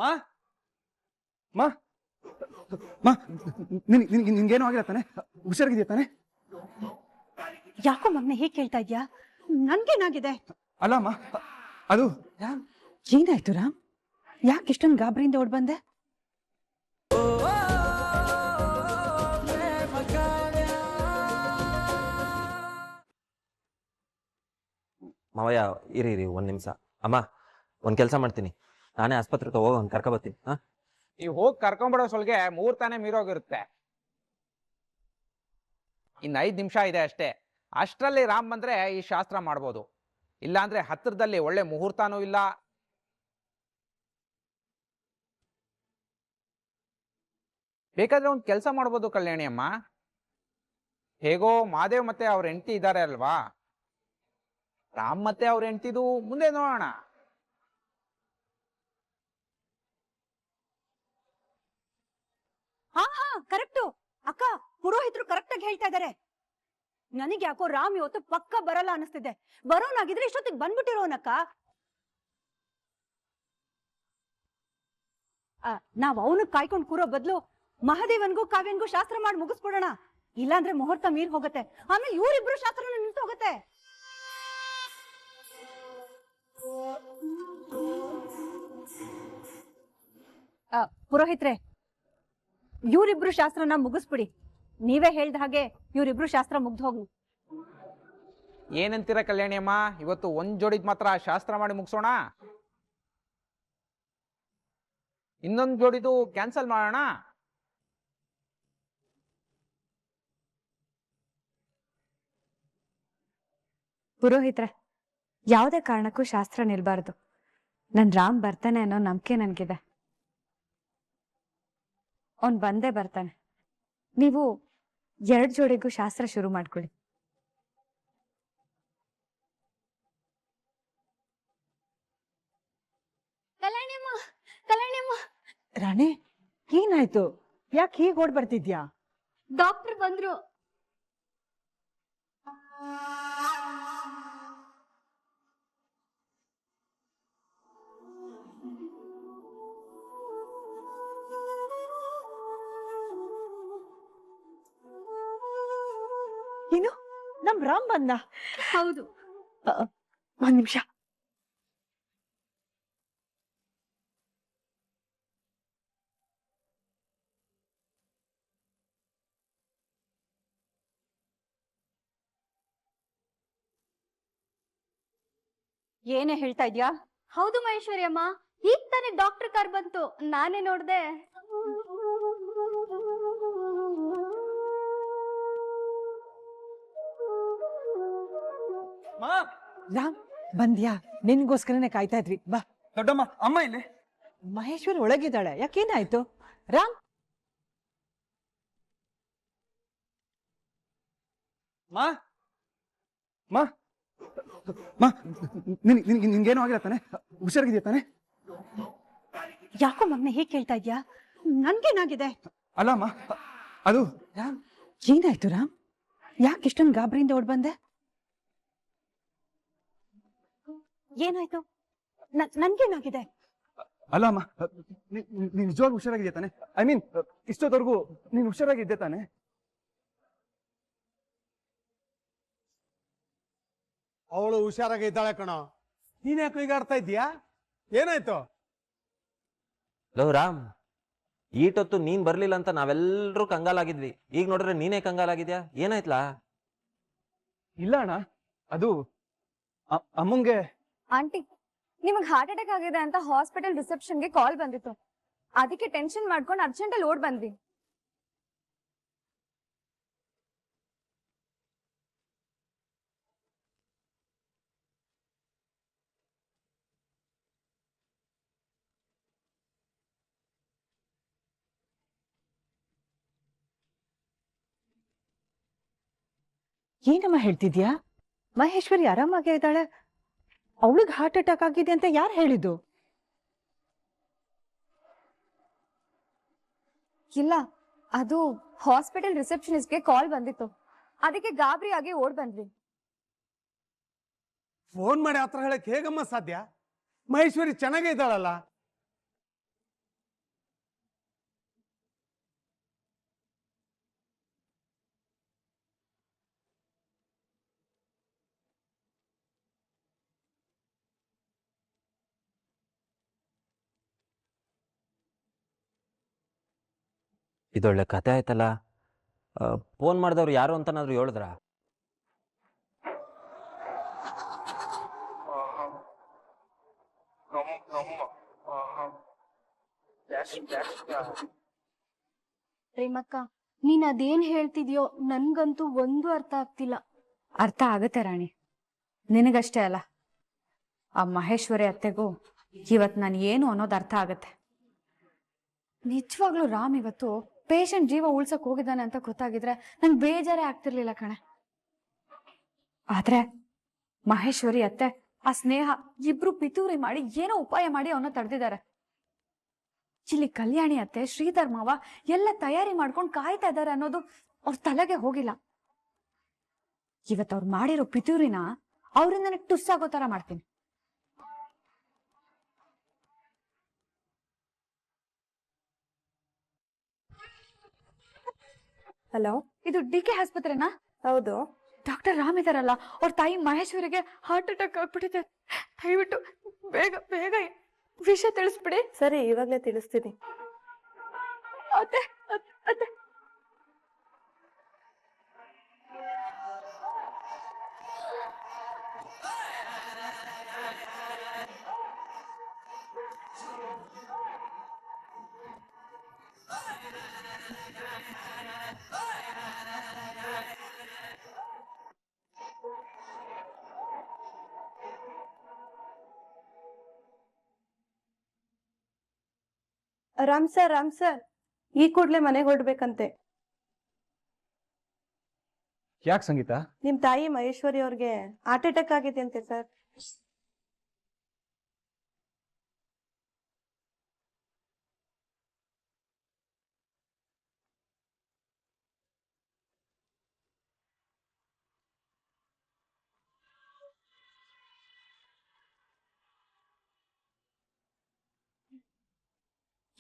ಮಾ ಮಾ ಮಾ ನಿನ್ಗೇನು ಆಗಿಲ್ಲ ತಾನೆ? ಹುಷಾರಾಗಿದೆಯಾ ತಾನೆ? ಯಾಕೋ ಮಗ್ನೆ ಹೇಗೆ ಕೇಳ್ತಾ ಇದ್ಯಾ? ನನ್ಗೇನಾಗಿದೆ? ಅಲ್ಲ ಅಮ್ಮ, ಅದು ರಾಮ್, ಏನಾಯ್ತು ರಾಮ್? ಯಾಕೆ ಇಷ್ಟೊಂದು ಗಾಬರಿಯಿಂದ ಓಡ್ ಬಂದೆ? ಮಾವಯ್ಯ ಇರಿ ಒಂದ್ ನಿಮಿಷ. ಅಮ್ಮ ಒಂದ್ ಕೆಲಸ ಮಾಡ್ತೀನಿ, ನಾನೇ ಆಸ್ಪತ್ರೆಗೆ ಹೋಗಿ ಒಂದು ಕರ್ಕೊಬತ್ತೀನಿ. ನೀವು ಹೋಗಿ ಕರ್ಕೊಂಡ್ಬಿಡೋ ಸೊಲ್ಗೆ ಮುಹೂರ್ತಾನೆ ಮೀರೋಗಿರುತ್ತೆ. ಇನ್ನು 5 ನಿಮಿಷ ಇದೆ ಅಷ್ಟೇ. ಅಷ್ಟರಲ್ಲಿ ರಾಮ್ ಬಂದ್ರೆ ಈ ಶಾಸ್ತ್ರ ಮಾಡ್ಬೋದು. ಇಲ್ಲಾಂದ್ರೆ ಹತ್ತಿರದಲ್ಲಿ ಒಳ್ಳೆ ಮುಹೂರ್ತಾನೂ ಇಲ್ಲ. ಬೇಕಾದ್ರೆ ಒಂದು ಕೆಲಸ ಮಾಡ್ಬೋದು ಕಲ್ಯಾಣಿ ಅಮ್ಮ. ಹೇಗೋ ಮಾದೇವ್ ಮತ್ತೆ ಅವ್ರ ಹೆಂಡತಿ ಇದ್ದಾರೆ ಅಲ್ವಾ, ರಾಮ್ ಮತ್ತೆ ಅವ್ರ ಹೆಂಡತಿದು ಮುಂದೆ ನೋಡೋಣ. ಹಾ ಹಾ ಕರೆಕ್ಟು ಅಕ್ಕ, ಪುರೋಹಿತರು ಕರೆಕ್ಟ್ ಆಗಿ ಹೇಳ್ತಾ ಇದಾರೆ. ನನಗೆ ಯಾಕೋ ರಾಮ್ ಇವತ್ತು ಪಕ್ಕ ಬರಲ್ಲ ಅನಿಸ್ತಿದೆ. ಬರೋನಾಗಿದ್ರೆ ಇಷ್ಟೊತ್ತಿಗೆ ಬಂದ್ಬಿಟ್ಟಿರೋನಕ್ಕ. ನಾವ್ ಅವನು ಕಾಯ್ಕೊಂಡು ಕೂರೋ ಬದಲು ಮಹಾದೇವನ್ಗೂ ಕಾವ್ಯನ್ಗೂ ಶಾಸ್ತ್ರ ಮಾಡಿ ಮುಗಿಸ್ಬಿಡೋಣ. ಇಲ್ಲಾಂದ್ರೆ ಮುಹೂರ್ತ ಮೀರ್ ಹೋಗುತ್ತೆ, ಆಮೇಲೆ ಇವರಿಬ್ರು ಶಾಸ್ತ್ರ ನಿಂತು ಹೋಗುತ್ತೆ. ಪುರೋಹಿತ್ರೆ, ಇವರಿಬ್ರು ಶಾಸ್ತ್ರನ ಮುಗಿಸ್ಬಿಡಿ. ನೀವೇ ಹೇಳ್ದ ಹಾಗೆ ಇವರಿಬ್ರು ಶಾಸ್ತ್ರ ಮುಗ್ದು ಹೋಗ್ಲಿ. ಏನಂತೀರ ಕಲ್ಯಾಣಿ ಅಮ್ಮ, ಇವತ್ತು ಒಂದ್ ಜೋಡಿದ್ ಮಾತ್ರ ಶಾಸ್ತ್ರ ಮಾಡಿ ಮುಗಿಸೋಣ, ಇನ್ನೊಂದು ಜೋಡಿದು ಕ್ಯಾನ್ಸಲ್ ಮಾಡೋಣ? ಪುರೋಹಿತ್ರೆ, ಯಾವುದೇ ಕಾರಣಕ್ಕೂ ಶಾಸ್ತ್ರ ನಿಲ್ಬಾರ್ದು. ನನ್ ರಾಮ್ ಬರ್ತಾನೆ ಅನ್ನೋ ನಂಬಿಕೆ ನನ್ಗಿದೆ. ಅವ್ನ್ ಬಂದೇ ಬರ್ತಾನೆ. ನೀವು 2 ಜೋಡಿಗೂ ಶಾಸ್ತ್ರ ಶುರು ಮಾಡ್ಕೊಳ್ಳಿ. ರಾಣಿ, ಏನಾಯ್ತು? ಯಾಕೆ ಹೀಗೆ ಓಡ್ ಬರ್ತಿದ್ಯಾ? ಡಾಕ್ಟರ್ ಬಂದ್ರು. ಏನು, ನಮ್ ರಾಮ್ ಬಂದ? ಹೌದು. ಒಂದ್ ನಿಮಿಷ. ಏನೇ ಹೇಳ್ತಾ ಇದ್ಯಾ? ಹೌದು ಮಹೇಶ್ವರಿ ಅಮ್ಮ, ಈಗ ತಾನೇ ಡಾಕ್ಟರ್ ಕಾರ್ ಬಂತು, ನಾನೇ ನೋಡ್ದೆ. ರಾಮ್ ಬಂದ್ಯಾ? ನಿನ್ಗೋಸ್ಕರನೇ ಕಾಯ್ತಾ ಇದ್ವಿ. ಬಾ. ದೊಡ್ಡಮ್ಮ, ಅಮ್ಮ ಇಲ್ಲಿ. ಮಹೇಶ್ವರಿ ಒಳಗಿದ್ದಾಳೆ. ಯಾಕೇನಾಯ್ತು? ರಾಮ್, ಮಾ ಮಾ ಮಾ ನಿನ್ಗೇನು ಆಗಿಲ್ಲ ತಾನೆ? ಹುಷಾರಾಗಿದೆಯಾ ತಾನೆ? ಯಾಕೋ ಮಗ್ನೆ ಹೇಗೆ ಕೇಳ್ತಾ ಇದ್ಯಾ? ನನ್ಗೇನಾಗಿದೆ? ಅಲ್ಲ ಅಮ್ಮ, ಅದು ರಾಮ್, ಏನಾಯ್ತು ರಾಮ್? ಯಾಕೆ ಇಷ್ಟೊಂದು ಗಾಬರಿಯಿಂದ ಓಡ್ ಬಂದೆ? ಏನಾಯ್ತು? ನನ್ಗೇನಾಗಿದೆ? ಅಲ್ಲ ಅಮ್ಮ, ನೀನ್ ನಿಜವಾಗ್ಲೂ ಹುಷಾರಾಗಿದೆಯಾ ತಾನೆ? ಐ ಮೀನ್, ಇಷ್ಟೊತ್ತವರೆಗೂ ನೀನ್ ಹುಷಾರಾಗಿದ್ದೆ ತಾನೆ? ಅವಳು ಹುಷಾರಾಗಿ ಇದ್ದಾಳೆ ಕಣೋ. ನೀನ್ ಯಾಕೆ ಈಗಾಡ್ತಾ ಇದ್ದೀಯಾ? ಏನಾಯ್ತು? ಲೋ ರಾಮ್, ಈಟೊತ್ತು ನೀನ್ ಬರ್ಲಿಲ್ಲ ಅಂತ ನಾವೆಲ್ಲರೂ ಕಂಗಾಲಾಗಿದ್ವಿ. ಈಗ ನೋಡಿದ್ರೆ ನೀನೇ ಕಂಗಾಲಾಗಿದ್ಯಾ, ಏನಾಯ್ತಲಾ? ಇಲ್ಲ ಅಣ್ಣ, ಅದು ಅಮ್ಮಂಗೆ. ಆಂಟಿ, ನಿಮಗ್ ಹಾರ್ಟ್ ಅಟ್ಯಾಕ್ ಆಗಿದೆ ಅಂತ ಹಾಸ್ಪಿಟಲ್ ರಿಸೆಪ್ಷನ್ಗೆ ಕಾಲ್ ಬಂದಿತ್ತು. ಅದಕ್ಕೆ ಟೆನ್ಷನ್ ಮಾಡ್ಕೊಂಡು ಅರ್ಜೆಂಟಲ್ಲಿ ಓಡ್ ಬಂದ್ವಿ. ಏನಮ್ಮ ಹೇಳ್ತಿದ್ಯಾ? ಮಹೇಶ್ವರಿ ಆರಾಮಾಗೇ ಇದ್ದಾಳೆ. ಅವಳಿಗೆ ಹಾರ್ಟ್ ಅಟ್ಯಾಕ್ ಆಗಿದೆ ಅಂತ ಯಾರು ಹೇಳಿದ್ದು? ಇಲ್ಲ, ಅದು ಹಾಸ್ಪಿಟಲ್ ರಿಸೆಪ್ಷನಿಸ್ಟ್ಗೆ ಕಾಲ್ ಬಂದಿತ್ತು. ಅದಕ್ಕೆ ಗಾಬರಿ ಆಗಿ ಓಡ್ ಬಂದ್ವಿ. ಫೋನ್ ಮಾಡಿ ಆತರ ಹೇಳಕ್ ಹೇಗಮ್ಮ ಸಾಧ್ಯ? ಮಹೇಶ್ವರಿ ಚೆನ್ನಾಗೇ ಇದ್ದಾಳಲ್ಲ. ಇದೊಳ್ಳೆ ಕತೆ ಆಯ್ತಲ್ಲ. ಫೋನ್ ಮಾಡಿದವ್ರು ಯಾರು ಅಂತನಾದ್ರು ಹೇಳಿದ್ರಾ? ಪ್ರೇಮಕ್ಕ, ನೀನ್ ಅದೇನ್ ಹೇಳ್ತಿದ್ಯೋ ನನ್ಗಂತೂ ಒಂದು ಅರ್ಥ ಆಗ್ತಿಲ್ಲ. ಅರ್ಥ ಆಗತ್ತೆ ರಾಣಿ, ನಿನಗಷ್ಟೇ ಅಲ್ಲ, ಆ ಮಹೇಶ್ವರಿ ಅತ್ತೆಗೂ ಇವತ್ ನಾನು ಏನು ಅನ್ನೋದು ಅರ್ಥ ಆಗತ್ತೆ. ನಿಜವಾಗ್ಲೂ ರಾಮ್ ಇವತ್ತು ಪೇಷಂಟ್ ಜೀವ ಉಳ್ಸಕ್ ಹೋಗಿದ್ದಾನೆ ಅಂತ ಗೊತ್ತಾಗಿದ್ರೆ ನಂಗೆ ಬೇಜಾರೇ ಆಗ್ತಿರ್ಲಿಲ್ಲ ಕಣೆ. ಆದ್ರೆ ಮಹೇಶ್ವರಿ ಅತ್ತೆ ಆ ಸ್ನೇಹ ಇಬ್ರು ಪಿತೂರಿ ಮಾಡಿ ಏನೋ ಉಪಾಯ ಮಾಡಿ ಅವನ್ನ ತಡೆದಿದ್ದಾರೆ. ಇಲ್ಲಿ ಕಲ್ಯಾಣಿ ಅತ್ತೆ ಶ್ರೀಧರ್ ಮಾವ ಎಲ್ಲ ತಯಾರಿ ಮಾಡ್ಕೊಂಡು ಕಾಯ್ತಾ ಇದ್ದಾರೆ ಅನ್ನೋದು ಅವ್ರ ತಲೆಗೆ ಹೋಗಿಲ್ಲ. ಇವತ್ತು ಅವ್ರು ಮಾಡಿರೋ ಪಿತೂರಿನ ಅವ್ರಿಂದ ನನಗೆ ಟುಸ್ಸಾಗೋ ತರ ಮಾಡ್ತೀನಿ. ಹಲೋ, ಇದು DK ಆಸ್ಪತ್ರೆನಾ? ಹೌದು. ಡಾಕ್ಟರ್ ರಾಮ್ ಇದಾರಲ್ಲ, ಅವ್ರ ತಾಯಿ ಮಹೇಶ್ವರಿಗೆ ಹಾರ್ಟ್ ಅಟ್ಯಾಕ್ ಆಗ್ಬಿಟ್ಟಿದೆ. ದಯವಿಟ್ಟು ಬೇಗ ಬೇಗ ವಿಷಯ ತಿಳಿಸ್ಬಿಡಿ. ಸರಿ, ಇವಾಗ್ಲೇ ತಿಳಿಸ್ತೀನಿ. ಅತ್ತೆ ಅತ್ತೆ ರಾಮ್ ಸರ್, ಈ ಕೂಡ್ಲೆ ಮನೆಗೆ ಹೊರಡ್ಬೇಕಂತೆ. ಯಾಕೆ ಸಂಗೀತ? ನಿಮ್ ತಾಯಿ ಮಹೇಶ್ವರಿ ಅವ್ರಿಗೆ ಹಾರ್ಟ್ ಅಟ್ಯಾಕ್ ಆಗಿದೆ ಅಂತೆ ಸರ್.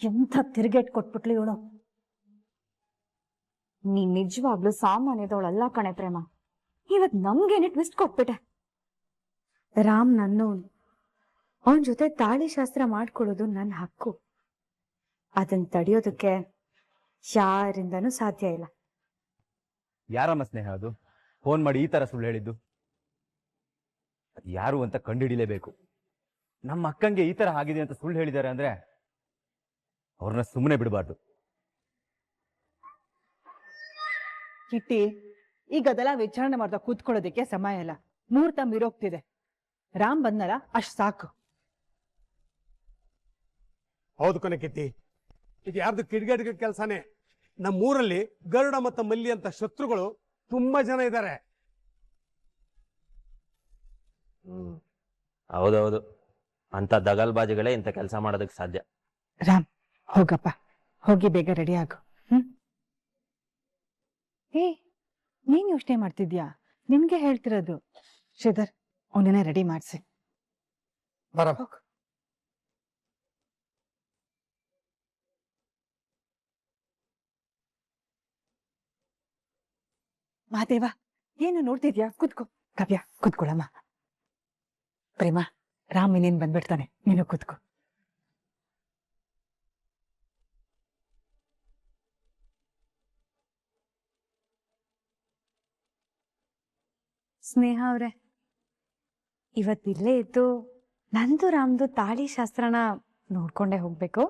ಎಂಥ ತಿರುಗೇಟ್ ಕೊಟ್ಬಿಟ್ಲು ಇವಳು. ನೀನ್ ನಿಜವಾಗ್ಲೂ ಸಾಮಾನ್ಯದವಳಲ್ಲ ಕಣೆ ಪ್ರೇಮ. ಇವತ್ ನಮ್ಗೇನೆ ಟ್ವಿಸ್ಟ್ ಕೊಟ್ಬಿಟ್ಟೆ. ರಾಮ್ ನನ್ನವನು, ಅವನ ಜೊತೆ ತಾಳಿ ಶಾಸ್ತ್ರ ಮಾಡ್ಕೊಳ್ಳೋದು ನನ್ನ ಹಕ್ಕು. ಅದನ್ನ ತಡೆಯೋದಕ್ಕೆ ಯಾರಿಂದನೂ ಸಾಧ್ಯ ಇಲ್ಲ. ಯಾರಮ್ಮ ಸ್ನೇಹ ಅದು ಫೋನ್ ಮಾಡಿ ಈ ತರ ಸುಳ್ಳು ಹೇಳಿದ್ದು? ಅದು ಯಾರು ಅಂತ ಕಂಡುಹಿಡಿಲೇಬೇಕು. ನಮ್ಮ ಅಕ್ಕಂಗೆ ಈ ತರ ಆಗಿದೆ ಅಂತ ಸುಳ್ಳು ಹೇಳಿದ್ದಾರೆ ಅಂದ್ರೆ ಅವ್ರನ್ನ ಸುಮ್ಮನೆ ಬಿಡಬಾರ್ದು. ಕಿಟ್ಟಿ, ಈಗ ಅದೆಲ್ಲ ವಿಚಾರಣೆ ಮಾಡ್ತಾ ಕೂತ್ಕೊಳ್ಳೋದಕ್ಕೆ ಸಮಯ ಇಲ್ಲ. ಮುಹೂರ್ತ ಮೀರೋಗ್ತಿದೆ. ರಾಮ್ ಬಂದಲ್ಲ, ಅಷ್ಟ್ ಸಾಕು. ಹೌದು ಕಣೆ ಕಿಟ್ಟಿ, ಇದು ಯಾರ್ದು ಕಿಡಿಗೇಡಿಗೆ ಕೆಲಸನೇ. ನಮ್ಮೂರಲ್ಲಿ ಗರುಡ ಮತ್ತು ಮಲ್ಲಿ ಅಂತ ಶತ್ರುಗಳು ತುಂಬಾ ಜನ ಇದ್ದಾರೆ. ಹೌದೌದು, ಅಂತ ದಗಲ್ಬಾಜಿಗಳೇ ಇಂಥ ಕೆಲಸ ಮಾಡೋದಕ್ಕೆ ಸಾಧ್ಯ. ರಾಮ್, ಹೋಗಪ್ಪ, ಹೋಗಿ ಬೇಗ ರೆಡಿ ಆಗು. ಏ, ನೀನ್ ಯೋಚನೆ ಮಾಡ್ತಿದ್ಯಾ? ನಿನ್ಗೆ ಹೇಳ್ತಿರೋದು. ಶ್ರೀಧರ್, ಅವನನ್ನ ರೆಡಿ ಮಾಡ್ಸಿ. ಬರ. ಮಹಾದೇವ, ಏನು ನೋಡ್ತಿದ್ಯಾ? ಕೂತ್ಕೋ. ಕಾವ್ಯ, ಕೂತ್ಕೊಳ್ಳಮ್ಮ. ಪ್ರೇಮ, ರಾಮ್ ಇನ್ನೇನ್ ಬಂದ್ಬಿಡ್ತಾನೆ, ನೀನು ಕೂತ್ಕೋ. ಸ್ನೇಹ ಅವ್ರೆ, ಇವತ್ತಿಲ್ಲೇ ಇದ್ದು ನಂದು ರಾಮ್ದು ತಾಳಿ ಶಾಸ್ತ್ರನ ನೋಡ್ಕೊಂಡೇ ಹೋಗ್ಬೇಕು.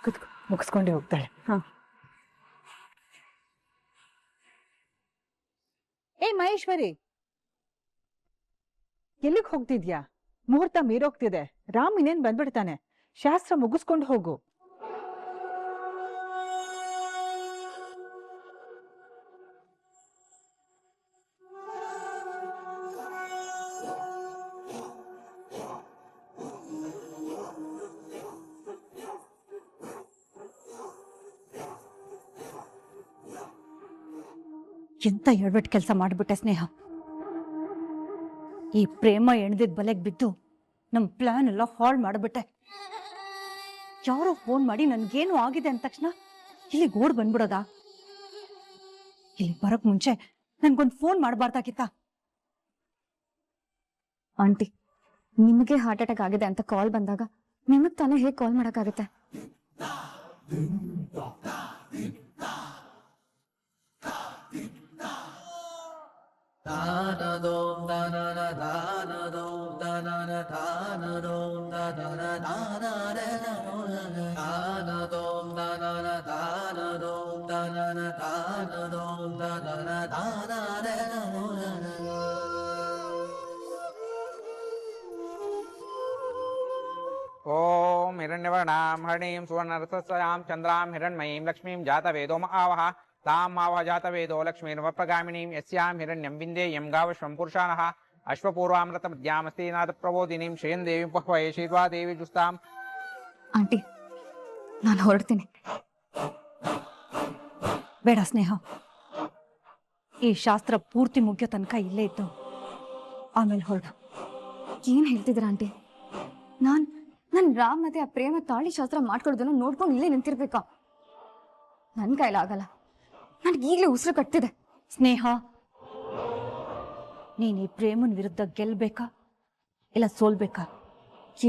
ಕೂತ್ಕೋ, ಮುಗಿಸ್ಕೊಂಡೇ ಹೋಗ್ತಾಳೆ. ಏ ಮಹೇಶ್ವರಿ, ಎಲ್ಲಿಗ್ ಹೋಗ್ತಿದ್ಯಾ? ಮುಹೂರ್ತ ಮೀರೋಗ್ತಿದೆ. ರಾಮ್ ಇನ್ನೇನ್ ಬಂದ್ಬಿಡ್ತಾನೆ. ಶಾಸ್ತ್ರ ಮುಗಿಸ್ಕೊಂಡು ಹೋಗು. ಎಂತ ಹೇಳ್ಬಿಟ್ಟು ಕೆಲಸ ಮಾಡ್ಬಿಟ್ಟೆ ಸ್ನೇಹ. ಈ ಪ್ರೇಮ ಎಣ್ದಿದ್ ಬಲೆಗ್ ಬಿದ್ದು ನಮ್ ಪ್ಲಾನ್ ಎಲ್ಲ ಹಾಳ್ ಮಾಡ್ಬಿಟ್ಟೆ. ಯಾರೋ ಫೋನ್ ಮಾಡಿ ನನ್ಗೇನು ಆಗಿದೆ ಅಂದ ತಕ್ಷಣ ಇಲ್ಲಿಗೆ ಓಡ್ ಬಂದ್ಬಿಡೋದಾ? ಇಲ್ಲಿ ಬರಕ್ ಮುಂಚೆ ನನ್ಗೊಂದ್ ಫೋನ್ ಮಾಡಬಾರ್ದಾಗಿತ್ತ? ಆಂಟಿ, ನಿಮಗೆ ಹಾರ್ಟ್ ಅಟ್ಯಾಕ್ ಆಗಿದೆ ಅಂತ ಕಾಲ್ ಬಂದಾಗ ನಿಮಗ್ ತಾನೇ ಹೇಗೆ ಕಾಲ್ ಮಾಡಕ್ಕಾಗತ್ತೆ? ಓಂ ಹಿರಣ್ಯवर्णां हरणीं सुवर्णरथस्यां चन्द्रां हिरण्मयीं लक्ष्मीं जातवेदो महावः तां मावः जातवेदो लक्ष्मीर्वप्रगामिनीं यस्यां हिरण्यं विन्देयं गावश्वं पुरुषाणः अश्वपूर्वामृतमध्यामस्तीनाथप्रबोधिनीं श्रियं देवीं पह्वये शीर्वा देवी जुस्तां ಆಂಟಿ, ನಾನು ಹೊರಡ್ತೀನಿ. ಬೇಡ ಸ್ನೇಹ, ಈ ಶಾಸ್ತ್ರ ಪೂರ್ತಿ ಮುಗಿಯೋ ತನಕ ಇಲ್ಲೇ ಇದ್ದು ಆಮೇಲೆ ಹೊರಡು. ಏನ್ ಹೇಳ್ತಿದ್ರ ಆಂಟಿ? ನನ್ ರಾಮ್ ಮತ್ತೆ ಆ ಪ್ರೇಮ ತಾಳಿ ಶಾಸ್ತ್ರ ಮಾಡ್ಕೊಳ್ಳೋದನ್ನ ನೋಡ್ಕೊಂಡು ಇಲ್ಲೇ ನಿಂತಿರ್ಬೇಕಾ? ನನ್ ಕೈಲಾಗಲ್ಲ. ನನ್ಗೆ ಈಗಲೇ ಉಸಿರು ಕಟ್ತಿದೆ. ಸ್ನೇಹ, ನೀನ್ ಈ ಪ್ರೇಮನ್ ವಿರುದ್ಧ ಗೆಲ್ಬೇಕಾ ಇಲ್ಲ ಸೋಲ್ಬೇಕಾ?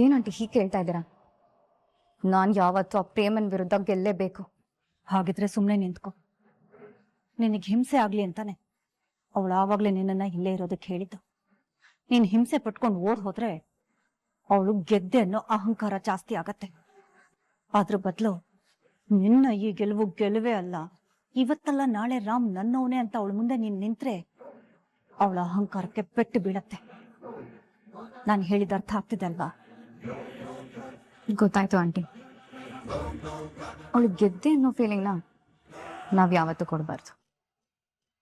ಏನಂಟಿ ಹೀಗೆ ಕೇಳ್ತಾ ಇದ್ದೀರಾ? ನಾನ್ ಯಾವತ್ತೂ ಆ ಪ್ರೇಮನ್ ವಿರುದ್ಧ ಗೆಲ್ಲೇಬೇಕು. ಹಾಗಿದ್ರೆ ಸುಮ್ಮನೆ ನಿಂತ್ಕೊ. ನಿನಗೆ ಹಿಂಸೆ ಆಗ್ಲಿ ಅಂತಾನೆ ಅವಳು ಆವಾಗ್ಲೇ ನಿನ್ನನ್ನ ಇಲ್ಲೇ ಇರೋದಕ್ಕೆ ಹೇಳಿದ್ದು. ನೀನ್ ಹಿಂಸೆ ಪಟ್ಕೊಂಡು ಓಡ್ ಹೋದ್ರೆ ಅವಳು ಗೆದ್ದೆ ಅನ್ನೋ ಅಹಂಕಾರ ಜಾಸ್ತಿ ಆಗತ್ತೆ. ಅದ್ರ ಬದಲು ನಿನ್ನ ಈ ಗೆಲುವೇ ಅಲ್ಲ, ಇವತ್ತಲ್ಲ ನಾಳೆ ರಾಮ್ ನನ್ನವನೇ ಅಂತ ಅವಳ ಮುಂದೆ ನೀನ್ ನಿಂತ್ರೆ ಅವಳ ಅಹಂಕಾರಕ್ಕೆ ಪೆಟ್ಟು ಬೀಳತ್ತೆ. ನಾನು ಹೇಳಿದ ಅರ್ಥ ಆಗ್ತಿದೆ ಅಲ್ವಾ? ಗೊತ್ತಾಯ್ತು ಆಂಟಿ. ಅವಳು ಗೆದ್ದೆ ಅನ್ನೋ ಫೀಲಿಂಗ್ನ ನಾವ್ ಯಾವತ್ತೂ ಕೊಡಬಾರ್ದು.